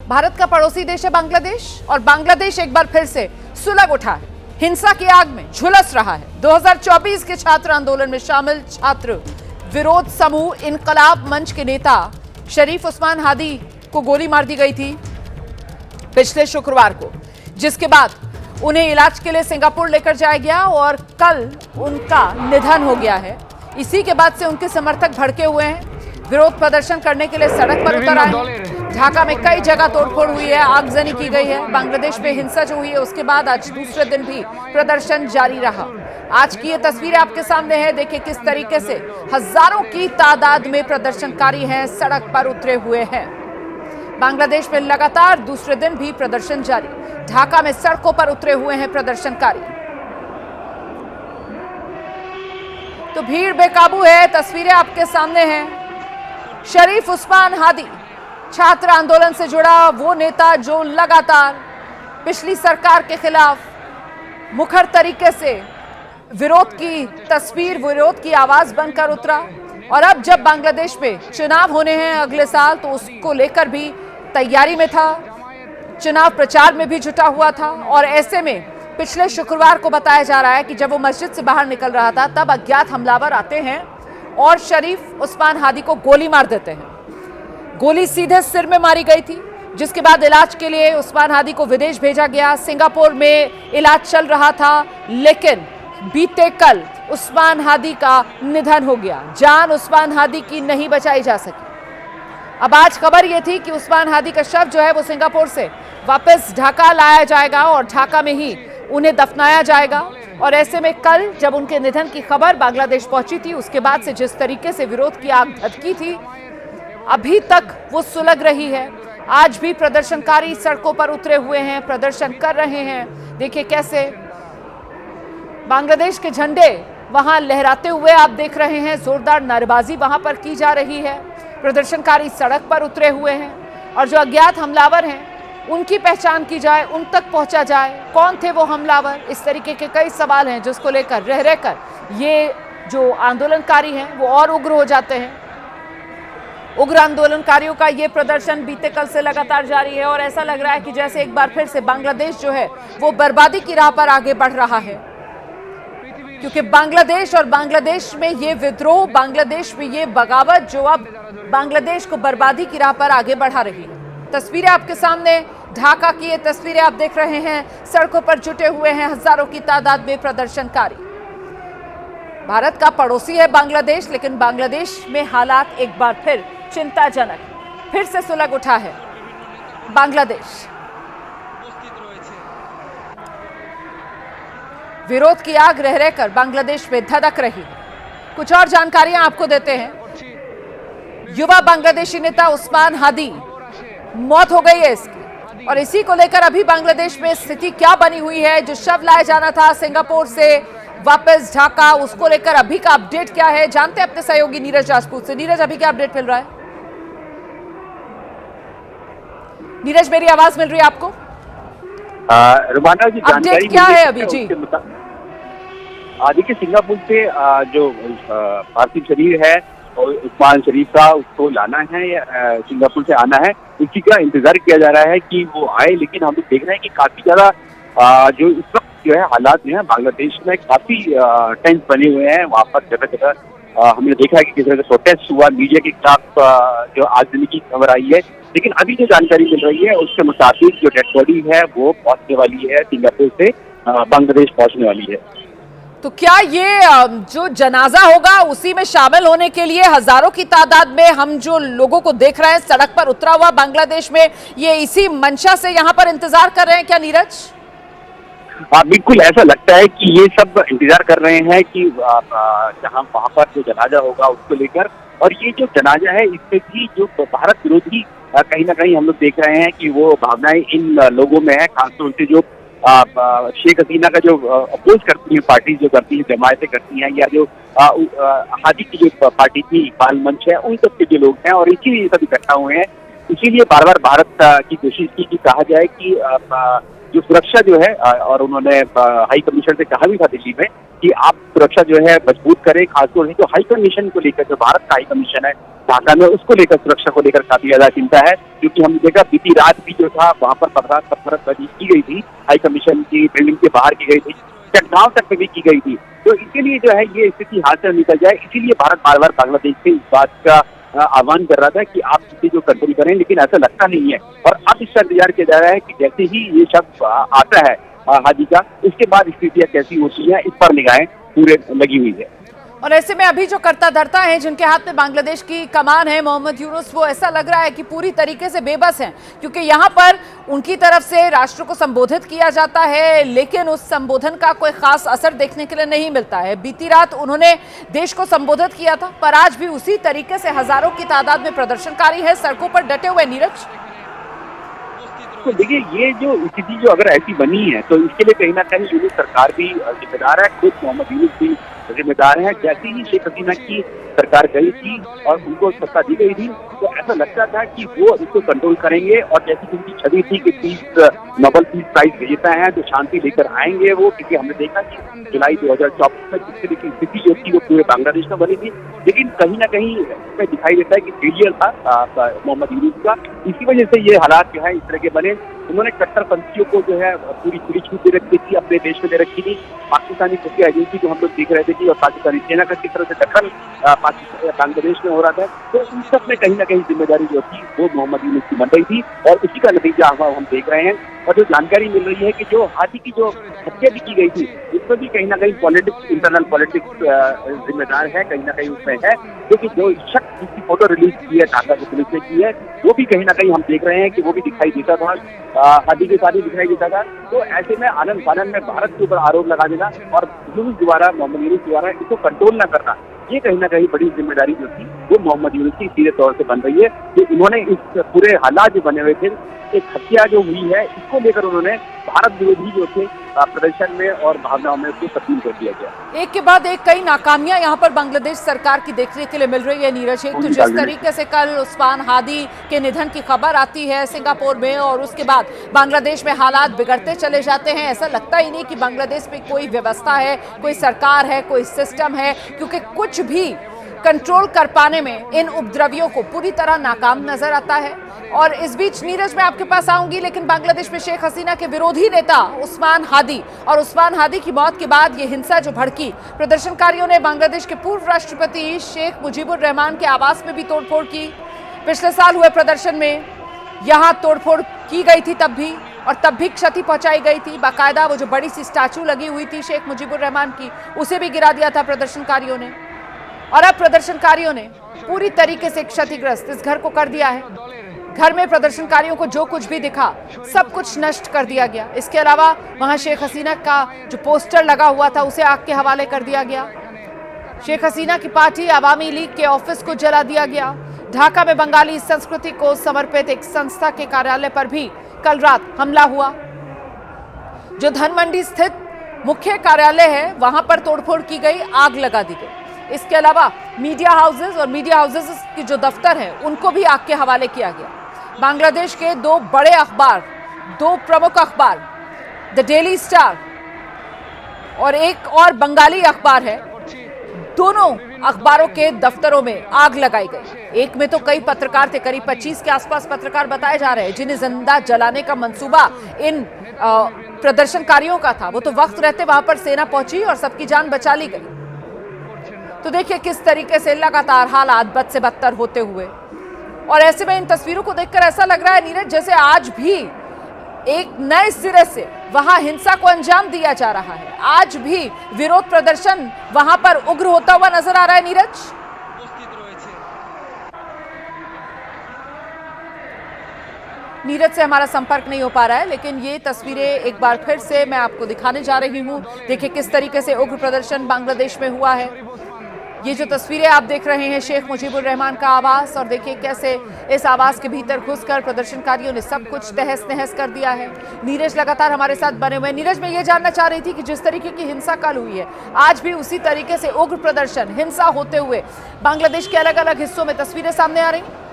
भारत का पड़ोसी देश है बांग्लादेश और बांग्लादेश एक बार फिर से सुलग उठा है, हिंसा की आग में झुलस रहा है। 2024 के छात्र आंदोलन में शामिल छात्र विरोध समूह इनकलाब मंच के नेता शरीफ उस्मान हादी को गोली मार दी गई थी पिछले शुक्रवार को, जिसके बाद उन्हें इलाज के लिए सिंगापुर लेकर जाया गया और कल उनका निधन हो गया है। इसी के बाद से उनके समर्थक भड़के हुए हैं, विरोध प्रदर्शन करने के लिए सड़क पर उतर आए। ढाका में कई जगह तोड़फोड़ हुई है, आगजनी की गई है। बांग्लादेश में हिंसा जो हुई है उसके बाद आज दूसरे दिन भी प्रदर्शन जारी रहा। आज की ये तस्वीरें आपके सामने है, देखिए किस तरीके से हजारों की तादाद में प्रदर्शनकारी हैं, सड़क पर उतरे हुए हैं। बांग्लादेश में लगातार दूसरे दिन भी प्रदर्शन जारी, ढाका में सड़कों पर उतरे हुए हैं प्रदर्शनकारी। तो भीड़ बेकाबू है, तस्वीरें आपके सामने हैं। शरीफ उस्मान हादी छात्र आंदोलन से जुड़ा वो नेता जो लगातार पिछली सरकार के खिलाफ मुखर तरीके से विरोध की तस्वीर, विरोध की आवाज बनकर उतरा। और अब जब बांग्लादेश में चुनाव होने हैं अगले साल, तो उसको लेकर भी तैयारी में था, चुनाव प्रचार में भी जुटा हुआ था। और ऐसे में पिछले शुक्रवार को बताया जा रहा है कि जब वो मस्जिद से बाहर निकल रहा था, तब अज्ञात हमलावर आते हैं और शरीफ उस्मान हादी को गोली मार देते हैं। गोली सीधे सिर में मारी गई थी, जिसके बाद इलाज के लिए उस्मान हादी को विदेश भेजा गया। सिंगापुर में इलाज चल रहा था, लेकिन बीते कल उस्मान हादी का निधन हो गया। जान उस्मान हादी की नहीं बचाई जा सकी। अब आज खबर यह थी कि उस्मान हादी का शव जो है वो सिंगापुर से वापस ढाका लाया जाएगा और ढाका में ही उन्हें दफनाया जाएगा। और ऐसे में कल जब उनके निधन की खबर बांग्लादेश पहुंची थी, उसके बाद से जिस तरीके से विरोध की आग भड़की थी, अभी तक वो सुलग रही है। आज भी प्रदर्शनकारी सड़कों पर उतरे हुए हैं, प्रदर्शन कर रहे हैं। देखिए कैसे बांग्लादेश के झंडे वहां लहराते हुए आप देख रहे हैं, जोरदार नारेबाजी वहां पर की जा रही है। प्रदर्शनकारी सड़क पर उतरे हुए हैं और जो अज्ञात हमलावर हैं उनकी पहचान की जाए, उन तक पहुंचा जाए। कौन थे वो हमलावर? इस तरीके के कई सवाल हैं जिसको लेकर रह रहकर ये जो आंदोलनकारी हैं वो और उग्र हो जाते हैं। उग्र आंदोलनकारियों का ये प्रदर्शन बीते कल से लगातार जारी है और ऐसा लग रहा है कि जैसे एक बार फिर से बांग्लादेश जो है वो बर्बादी की राह पर आगे बढ़ रहा है, क्योंकि बांग्लादेश और बांग्लादेश में ये विद्रोह, बांग्लादेश में ये बगावत जो अब बांग्लादेश को बर्बादी की राह पर आगे बढ़ा रही है। तस्वीरें आपके सामने, ढाका की ये तस्वीरें आप देख रहे हैं, सड़कों पर जुटे हुए हैं हजारों की तादाद में प्रदर्शनकारी। भारत का पड़ोसी है बांग्लादेश, लेकिन बांग्लादेश में हालात एक बार फिर चिंताजनक, फिर से सुलग उठा है बांग्लादेश। विरोध की आग रह रहकर बांग्लादेश में धधक रही। कुछ और जानकारियां आपको देते हैं। युवा बांग्लादेशी नेता उस्मान हादी मौत हो गई है इसकी, और इसी को लेकर अभी बांग्लादेश में स्थिति क्या बनी हुई है। जो शव लाया जाना था सिंगापुर से वापस ढाका, उसको लेकर अभी का अपडेट क्या है, जानते हैं अपने सहयोगी नीरज राजपूत से। नीरज, अभी क्या अपडेट मिल रहा है? नीरज, मेरी आवाज मिल रही है आपको? रुबाना जी, अपडेट क्या है अभी? जी देखिए, सिंगापुर से जो पार्थिव शरीर है और उस्मान शरीफ का, उसको लाना है, सिंगापुर से आना है, इसी का इंतजार किया जा रहा है कि वो आए। लेकिन हम देख रहे हैं कि काफी ज्यादा जो इस वक्त जो है हालात जो है बांग्लादेश में काफी टेंस बने हुए हैं। वहाँ पर जगह जगह हमने देखा है कि किस तरह से प्रोटेस्ट हुआ, मीडिया के खिलाफ जो आगजनी की खबर आई है। लेकिन अभी जो जानकारी मिल रही है उसके मुताबिक जो डेड बॉडी है वो पहुंचने वाली है, सिंगापुर से बांग्लादेश पहुंचने वाली है। तो क्या ये जो जनाजा होगा उसी में शामिल होने के लिए हजारों की तादाद में हम जो लोगों को देख रहे हैं सड़क पर उतरा हुआ बांग्लादेश में, ये इसी मंशा से यहाँ पर इंतजार कर रहे हैं क्या नीरज? बिल्कुल ऐसा लगता है कि ये सब इंतजार कर रहे हैं कि जहाँ वहाँ पर जो जनाजा होगा उसको लेकर। और ये जो जनाजा है इसमें भी जो भारत विरोधी कहीं ना कहीं हम लोग देख रहे हैं कि वो भावनाएं इन लोगों में है, खासतौर से जो शेख हसीना का जो अपोज करती है पार्टी, जो करती है, जमायतें करती हैं, या जो हादी की जो पार्टी थी, इकबाल मंच है, उन सब के जो लोग हैं और इसीलिए सब इकट्ठा हुए हैं। इसीलिए बार बार भारत की कोशिश की कि कहा जाए कि जो सुरक्षा जो है और उन्होंने हाई कमीशन से कहा भी था दिल्ली में कि आप सुरक्षा जो है मजबूत करें, खासतौर से जो हाई कमीशन को लेकर, जो भारत का हाई कमीशन है ढाका में, उसको लेकर, सुरक्षा को लेकर काफी ज्यादा चिंता है। क्योंकि हमने देखा बीती रात भी जो था वहां पर पत्थरबाजी की गई थी, हाई कमीशन की बिल्डिंग के बाहर की गई थी, चटगांव तक भी की गई थी। तो इसके लिए जो है ये स्थिति हाथ से निकल जाए, इसीलिए भारत बार बार बांग्लादेश से इस बात का आह्वान कर रहा था कि आप इसे जो कंट्रोल करें, लेकिन ऐसा लगता नहीं है। और अब इसका इंतजार किया जा रहा है कि जैसे ही ये शब्द आता है हादी का, इसके बाद स्थितियां कैसी होती है, इस पर निगाहें पूरे लगी हुई है। और ऐसे में अभी जो करता धरता है, जिनके हाथ में बांग्लादेश की कमान है, मोहम्मद यूनुस, वो ऐसा लग रहा है कि पूरी तरीके से बेबस हैं, क्योंकि यहाँ पर उनकी तरफ से राष्ट्र को संबोधित किया जाता है, लेकिन उस संबोधन का कोई खास असर देखने के लिए नहीं मिलता है। बीती रात उन्होंने देश को संबोधित किया था, पर आज भी उसी तरीके से हजारों की तादाद में प्रदर्शनकारी है सड़कों पर डटे हुए। नीरज, तो देखिए, ये जो स्थिति जो अगर ऐसी बनी है, तो इसके लिए कहीं ना कहीं यूनुस सरकार भी जिम्मेदार है, खुद मोहम्मद यूनुस भी जिम्मेदार है। जैसे ही शेख हसीना की सरकार गई थी और उनको सत्ता दी गई थी, तो ऐसा लगता था कि वो इसको कंट्रोल करेंगे, और जैसी उनकी छवि थी कि नोबेल पीस प्राइज विजेता है तो शांति लेकर आएंगे वो। क्योंकि हमने देखा कि जुलाई 2024 में जिस तरह की स्थिति जो थी वो पूरे बांग्लादेश में बनी थी, लेकिन कहीं ना कहीं इसमें दिखाई देता है कि फेलियर था मोहम्मद यूनुस का। इसी वजह से ये हालात जो है इस तरह के बने। उन्होंने कट्टरपंथियों को जो है पूरी खुली छूट दे रखी थी, अपने देश में दे रखी थी। पाकिस्तानी खुफिया एजेंसी को हम लोग देख रहे थे कि और पाकिस्तानी सेना का किस तरह से दखल बांग्लादेश में हो रहा था, तो उन सब में कहीं ना कहीं जिम्मेदारी जो थी वो मोहम्मद यूनुस की बन रही थी, और उसी का नतीजा हम देख रहे हैं। और जो जानकारी मिल रही है कि जो हाथी की जो हत्या भी की गई थी, इसमें भी कहीं ना कहीं पॉलिटिक्स, इंटरनल पॉलिटिक्स जिम्मेदार है, कहीं ना कहीं उसमें है। क्योंकि जो शख्स जिसकी फोटो रिलीज की है ढाका की पुलिस ने की है, वो भी कहीं ना कहीं हम देख रहे हैं कि वो भी दिखाई देता था, हाथी के साथ ही दिखाई देता था। तो ऐसे में आनंद फानंद में भारत के ऊपर आरोप लगा देना और यूनुस द्वारा, मोहम्मद यूनुस द्वारा इसको कंट्रोल न करना, ये कहीं ना कहीं बड़ी जिम्मेदारी जो थी वो मोहम्मद यूनुस की सीधे तौर से बन रही है। कि उन्होंने इस पूरे हालात जो बने हुए थे, एक हत्या जो हुई है, इसको लेकर उन्होंने भारत विरोधी जो थे प्रदर्शन में और भावनाओं में उसको तब्दील कर दिया गया। एक के बाद एक कई नाकामियां यहाँ पर बांग्लादेश सरकार की देखने के लिए मिल रही है। नीरज, एक तो जिस तरीके से कल उस्मान हादी के निधन की खबर आती है सिंगापुर में, और उसके बाद बांग्लादेश में हालात बिगड़ते चले जाते हैं। ऐसा लगता ही नहीं कि बांग्लादेश में कोई व्यवस्था है, कोई सरकार है, कोई सिस्टम है, क्योंकि कुछ भी कंट्रोल कर पाने में इन उपद्रवियों को पूरी तरह नाकाम नजर आता है। और इस बीच नीरज, मैं आपके पास आऊंगी, लेकिन बांग्लादेश में शेख हसीना के विरोधी नेता उस्मान हादी और उस्मान हादी की मौत के बाद ये हिंसा जो भड़की, प्रदर्शनकारियों ने बांग्लादेश के पूर्व राष्ट्रपति शेख मुजीबुर रहमान के आवास में भी तोड़फोड़ की। पिछले साल हुए प्रदर्शन में यहाँ तोड़फोड़ की गई थी तब भी, और तब भी क्षति पहुंचाई गई थी। बाकायदा वो जो बड़ी सी स्टैचू लगी हुई थी शेख मुजीबुर रहमान की, उसे भी गिरा दिया था प्रदर्शनकारियों ने। और अब प्रदर्शनकारियों ने पूरी तरीके से क्षतिग्रस्त इस घर को कर दिया है। घर में प्रदर्शनकारियों को जो कुछ भी दिखा सब कुछ नष्ट कर दिया गया। इसके अलावा वहां शेख हसीना का जो पोस्टर लगा हुआ था उसे आग के हवाले कर दिया गया। शेख हसीना की पार्टी अवामी लीग के ऑफिस को जला दिया गया। ढाका में बंगाली संस्कृति को समर्पित एक संस्था के कार्यालय पर भी कल रात हमला हुआ। जो धनमंडी स्थित मुख्य कार्यालय है वहां पर तोड़फोड़ की गई, आग लगा दी गई। इसके अलावा मीडिया हाउसेस और मीडिया हाउसेस की जो दफ्तर है उनको भी आग के हवाले किया गया। बांग्लादेश के दो बड़े अखबार, दो प्रमुख अखबार, द डेली स्टार और एक और बंगाली अखबार है, दोनों अखबारों के दफ्तरों में आग लगाई गई। एक में तो कई पत्रकार थे, करीब 25 के आसपास पत्रकार बताए जा रहे हैं, जिन्हें जिंदा जलाने का मंसूबा इन प्रदर्शनकारियों का था। वो तो वक्त रहते वहां पर सेना पहुंची और सबकी जान बचा ली गई। तो देखिए किस तरीके से लगातार हालात बद से बदतर होते हुए, और ऐसे में इन तस्वीरों को देखकर ऐसा लग रहा है नीरज जैसे आज भी एक नए सिरे से वहां हिंसा को अंजाम दिया जा रहा है। आज भी विरोध प्रदर्शन वहां पर उग्र होता हुआ नजर आ रहा है। नीरज से हमारा संपर्क नहीं हो पा रहा है, लेकिन ये तस्वीरें एक बार फिर से मैं आपको दिखाने जा रही हूं। देखिए किस तरीके से उग्र प्रदर्शन बांग्लादेश में हुआ है। ये जो तस्वीरें आप देख रहे हैं शेख मुजीबुर रहमान का आवास, और देखिए कैसे इस आवास के भीतर घुसकर प्रदर्शनकारियों ने सब कुछ तहस नहस कर दिया है। नीरज लगातार हमारे साथ बने हुए। नीरज, मैं ये जानना चाह रही थी कि जिस तरीके की हिंसा कल हुई है, आज भी उसी तरीके से उग्र प्रदर्शन, हिंसा होते हुए बांग्लादेश के अलग अलग हिस्सों में तस्वीरें सामने आ रही हैं।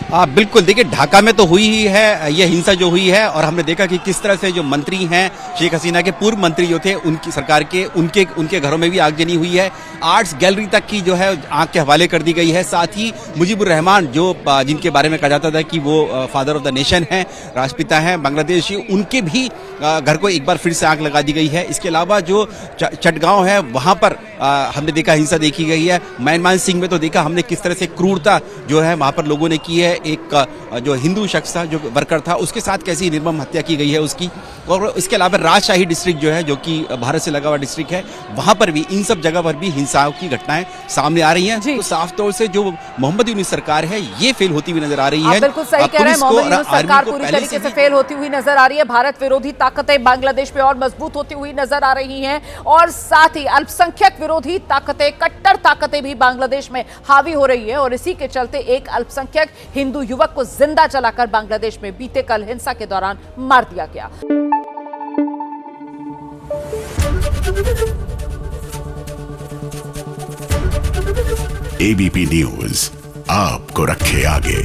बिल्कुल, देखिए ढाका में तो हुई ही है ये हिंसा जो हुई है, और हमने देखा कि किस तरह से जो मंत्री हैं, शेख हसीना के पूर्व मंत्री जो थे, उनकी सरकार के उनके घरों में भी आगजनी हुई है। आर्ट्स गैलरी तक की जो है आग के हवाले कर दी गई है। साथ ही मुजीबुर रहमान जो जिनके बारे में कहा जाता था कि वो फादर ऑफ द नेशन हैं, राष्ट्रपिता हैं बांग्लादेशी, उनके भी घर को एक बार फिर से आग लगा दी गई है। इसके अलावा जो चटगांव है वहां पर हमने देखा हिंसा देखी गई है। मैनमान सिंह में तो देखा हमने किस तरह से क्रूरता जो है वहां पर लोगों ने की है। एक जो हिंदू शख्स था, जो वर्कर था, उसके साथ कैसी निर्मम हत्या की गई है उसकी। और इसके अलावा राजशाही डिस्ट्रिक्ट जो है, जो कि भारत से लगा हुआ डिस्ट्रिक्ट है, वहां पर भी इन सब जगह पर भी हिंसाओं की घटनाएं सामने आ रही हैं। तो साफ तौर से जो मोहम्मद यूनुस सरकार है ये फेल होती हुई नजर आ रही है। बिल्कुल सही कह रहे हैं, मोहम्मद यूनुस सरकार पूरी तरीके से फेल होती हुई नजर आ रही है। भारत विरोधी ताकतें बांग्लादेश में और मजबूत होती हुई नजर आ रही हैं, और साथ ही अल्पसंख्यक विरोधी ताकतें, कट्टर ताकतें भी बांग्लादेश में हावी हो रही है। और इसी के चलते एक अल्पसंख्यक हिंदू युवक को जिंदा जलाकर बांग्लादेश में बीते कल हिंसा के दौरान मार दिया गया। एबीपी न्यूज आपको रखे आगे।